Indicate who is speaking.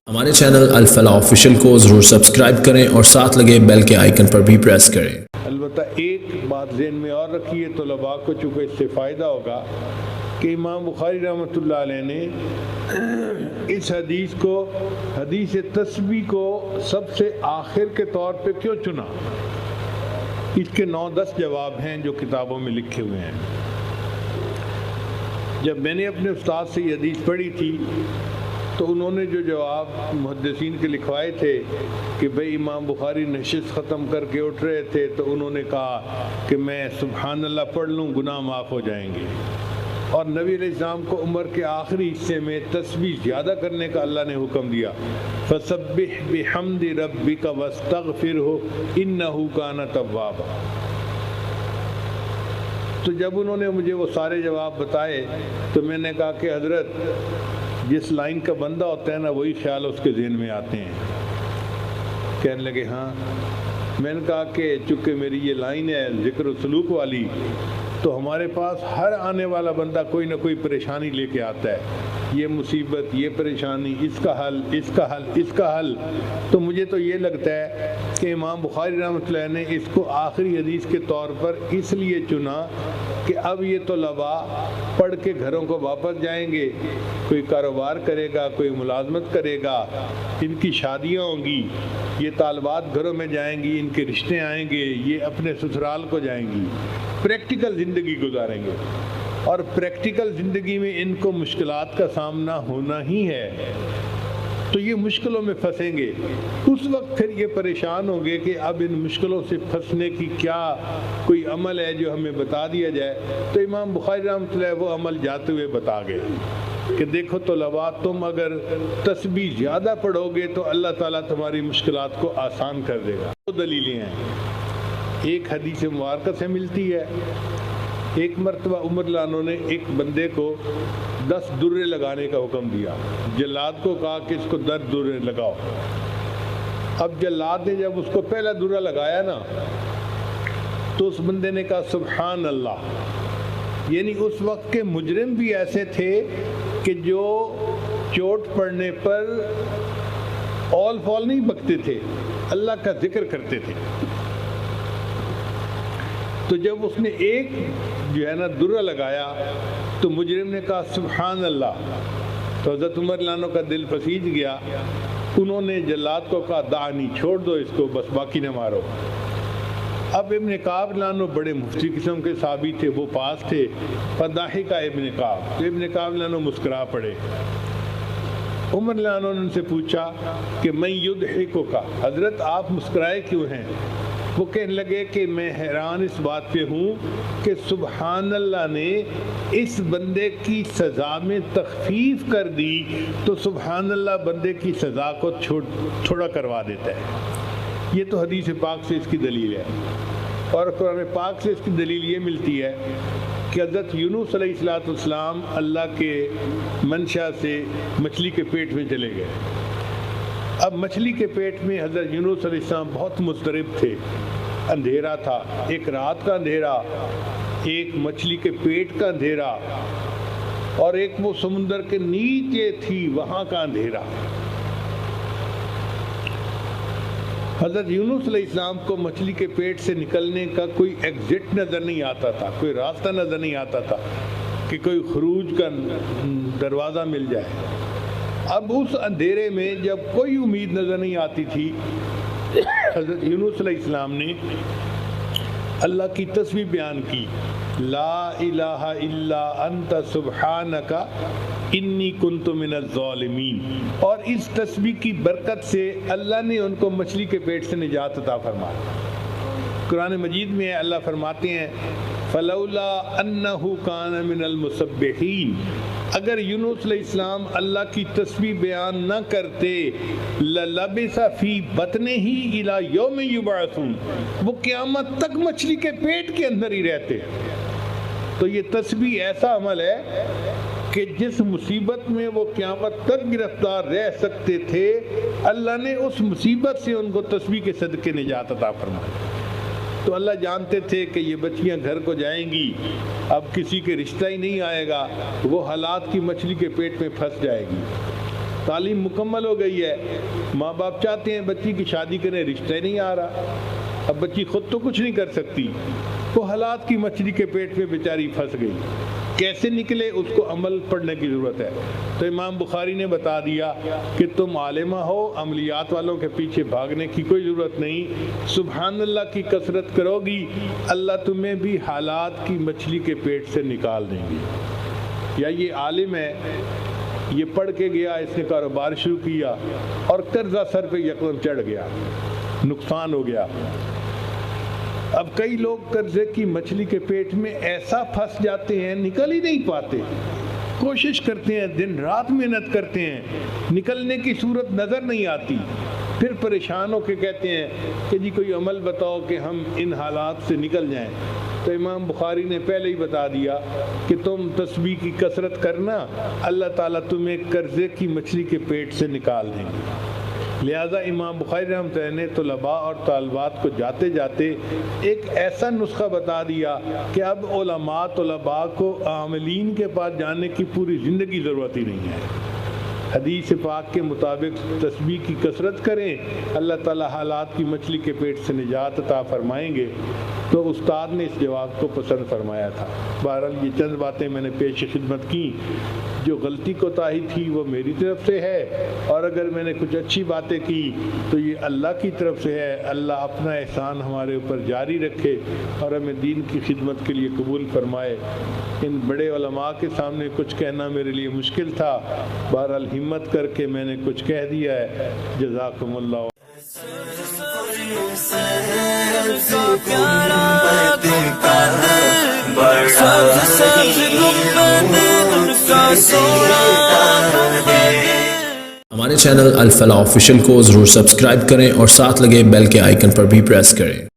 Speaker 1: ہمارے چینل الفلاح آفیشیل کو ضرور سبسکرائب کریں اور ساتھ لگے بیل کے آئیکن پر بھی پریس کریں۔
Speaker 2: البتہ ایک بات ذہن میں اور رکھیے طلباء کو، چونکہ اس سے فائدہ ہوگا کہ امام بخاری رحمۃ اللہ علیہ نے اس حدیث کو، حدیث تسبیح کو سب سے آخر کے طور پہ کیوں چنا؟ اس کے 9-10 جواب ہیں جو کتابوں میں لکھے ہوئے ہیں۔ جب میں نے اپنے استاد سے یہ حدیث پڑھی تھی تو انہوں نے جو جواب محدثین کے لکھوائے تھے کہ بھئی امام بخاری نشست ختم کر کے اٹھ رہے تھے تو انہوں نے کہا کہ میں سبحان اللہ پڑھ لوں گناہ معاف ہو جائیں گے، اور نبی علیہ السلام کو عمر کے آخری حصے میں تسبیح زیادہ کرنے کا اللہ نے حکم دیا، فسبح بحمد ربک واستغفرہ انہ کان توابا۔ تو جب انہوں نے مجھے وہ سارے جواب بتائے تو میں نے کہا کہ حضرت جس لائن کا بندہ ہوتا ہے نا وہی خیال اس کے ذہن میں آتے ہیں۔ کہنے لگے ہاں۔ میں نے کہا کہ چونکہ میری یہ لائن ہے ذکر و سلوک والی، تو ہمارے پاس ہر آنے والا بندہ کوئی نہ کوئی پریشانی لے کے آتا ہے، یہ مصیبت، یہ پریشانی، اس کا حل، اس کا حل، اس کا حل۔ تو مجھے تو یہ لگتا ہے کہ امام بخاری رحمۃ اللہ نے اس کو آخری حدیث کے طور پر اس لیے چنا کہ اب یہ طلباء پڑھ کے گھروں کو واپس جائیں گے، کوئی کاروبار کرے گا، کوئی ملازمت کرے گا، ان کی شادیاں ہوں گی، یہ طالبات گھروں میں جائیں گی، ان کے رشتے آئیں گے، یہ اپنے سسرال کو جائیں گی، پریکٹیکل زندگی گزاریں گے، اور پریکٹیکل زندگی میں ان کو مشکلات کا سامنا ہونا ہی ہے، تو یہ مشکلوں میں پھنسیں گے۔ اس وقت پھر یہ پریشان ہوں گے کہ اب ان مشکلوں سے پھنسنے کی کیا کوئی عمل ہے جو ہمیں بتا دیا جائے۔ تو امام بخاری رحمۃ اللہ وہ عمل جاتے ہوئے بتا گئے کہ دیکھو طلباء، تم اگر تسبیح زیادہ پڑھو گے تو اللہ تعالیٰ تمہاری مشکلات کو آسان کر دے گا۔ دو دلیلیں ہیں، ایک حدیث مبارکہ سے ملتی ہے۔ ایک مرتبہ عمر اللہ عنہ نے ایک بندے کو 10 درے لگانے کا حکم دیا، جلاد کو کہا کہ اس کو 10 درے لگاؤ۔ اب جلاد نے جب اس کو پہلا درہ لگایا نا تو اس بندے نے کہا سبحان اللہ، یعنی اس وقت کے مجرم بھی ایسے تھے کہ جو چوٹ پڑنے پر اول فال نہیں بکتے تھے، اللہ کا ذکر کرتے تھے۔ تو جب اس نے ایک جو ہے نا درہ لگایا تو مجرم نے کہا سبحان اللہ، تو حضرت عمر عنہ کا دل پسیج گیا۔ انہوں نے جلاد کو کہا دعنی، چھوڑ دو اس کو، بس باقی نہ مارو۔ اب ابن کعب عنہ بڑے مفتی قسم کے صحابی تھے، وہ پاس تھے، فضاحکہ ابن کعب، تو ابن کعب عنہ مسکرا پڑے۔ عمر عنہ نے ان سے پوچھا کہ من یضحکک، حضرت آپ مسکرائے کیوں ہیں؟ وہ کہنے لگے کہ میں حیران اس بات پہ ہوں کہ سبحان اللہ نے اس بندے کی سزا میں تخفیف کر دی تو سبحان اللہ بندے کی سزا کو تھوڑا کروا دیتا ہے۔ یہ تو حدیث پاک سے اس کی دلیل ہے، اور قرآن پاک سے اس کی دلیل یہ ملتی ہے کہ حضرت یونس علیہ السلام اللہ کے منشا سے مچھلی کے پیٹ میں چلے گئے۔ اب مچھلی کے پیٹ میں حضرت یونس علیہ السلام بہت مضطرب تھے، اندھیرا تھا، ایک رات کا اندھیرا، ایک مچھلی کے پیٹ کا اندھیرا، اور ایک وہ سمندر کے نیچے تھی وہاں کا اندھیرا۔ حضرت یونس علیہ السلام کو مچھلی کے پیٹ سے نکلنے کا کوئی ایگزٹ نظر نہیں آتا تھا، کوئی راستہ نظر نہیں آتا تھا کہ کوئی خروج کا دروازہ مل جائے۔ اب اس اندھیرے میں جب کوئی امید نظر نہیں آتی تھی، حضرت یونس علیہ السلام نے اللہ کی تسبیح بیان کی، لا الہ الا انت سبحانک انی کنت من الظالمین، اور اس تسبیح کی برکت سے اللہ نے ان کو مچھلی کے پیٹ سے نجات عطا فرمائی۔ قرآن مجید میں اللہ فرماتے ہیں فلولا انہ کان من المسبحین، اگر یونس علیہ السلام اللہ کی تسبیح بیان نہ کرتے، للبث فی بطنہ الی یوم یبعثون، وہ قیامت تک مچھلی کے پیٹ کے اندر ہی رہتے۔ تو یہ تسبیح ایسا عمل ہے کہ جس مصیبت میں وہ قیامت تک گرفتار رہ سکتے تھے، اللہ نے اس مصیبت سے ان کو تسبیح کے صدقے نجات عطا فرمائی۔ تو اللہ جانتے تھے کہ یہ بچیاں گھر کو جائیں گی، اب کسی کے رشتہ ہی نہیں آئے گا، وہ حالات کی مچھلی کے پیٹ میں پھنس جائے گی۔ تعلیم مکمل ہو گئی ہے، ماں باپ چاہتے ہیں بچی کی شادی کریں، رشتہ ہی نہیں آ رہا، اب بچی خود تو کچھ نہیں کر سکتی، وہ حالات کی مچھلی کے پیٹ میں بیچاری پھنس گئی۔ کیسے نکلے، اس کو عمل پڑھنے کی ضرورت ہے۔ تو امام بخاری نے بتا دیا کہ تم عالمہ ہو، عملیات والوں کے پیچھے بھاگنے کی کوئی ضرورت نہیں، سبحان اللہ کی کثرت کرو گی، اللہ تمہیں بھی حالات کی مچھلی کے پیٹ سے نکال دیں گے۔ یا یہ عالم ہے، یہ پڑھ کے گیا، اس نے کاروبار شروع کیا اور قرضہ سر پہ یکدم چڑھ گیا، نقصان ہو گیا۔ اب کئی لوگ قرضے کی مچھلی کے پیٹ میں ایسا پھنس جاتے ہیں، نکل ہی نہیں پاتے، کوشش کرتے ہیں، دن رات محنت کرتے ہیں، نکلنے کی صورت نظر نہیں آتی، پھر پریشان ہو کے کہتے ہیں کہ جی کوئی عمل بتاؤ کہ ہم ان حالات سے نکل جائیں۔ تو امام بخاری نے پہلے ہی بتا دیا کہ تم تسبیح کی کثرت کرنا، اللہ تعالیٰ تمہیں قرضے کی مچھلی کے پیٹ سے نکال دیں گے۔ لہٰذا امام بخاری رحمۃ اللہ نے طلباء اور طالبات کو جاتے جاتے ایک ایسا نسخہ بتا دیا کہ اب علماء طلباء کو عاملین کے پاس جانے کی پوری زندگی ضرورت ہی نہیں ہے۔ حدیث پاک کے مطابق تسبیح کی کثرت کریں، اللہ تعالیٰ حالات کی مچھلی کے پیٹ سے نجات عطا فرمائیں گے۔ تو استاد نے اس جواب کو پسند فرمایا تھا۔ بہرحال یہ چند باتیں میں نے پیش خدمت کی، جو غلطی کوتاہی تھی وہ میری طرف سے ہے، اور اگر میں نے کچھ اچھی باتیں کی تو یہ اللہ کی طرف سے ہے۔ اللہ اپنا احسان ہمارے اوپر جاری رکھے اور ہمیں دین کی خدمت کے لیے قبول فرمائے۔ ان بڑے علماء کے سامنے کچھ کہنا میرے لیے مشکل تھا، بہرحال ہمت کر کے میں نے کچھ کہہ دیا ہے۔ جزاکم اللہ۔
Speaker 1: ہمارے چینل الفلاح آفیشیل کو ضرور سبسکرائب کریں اور ساتھ لگے بیل کے آئیکن پر بھی پریس کریں۔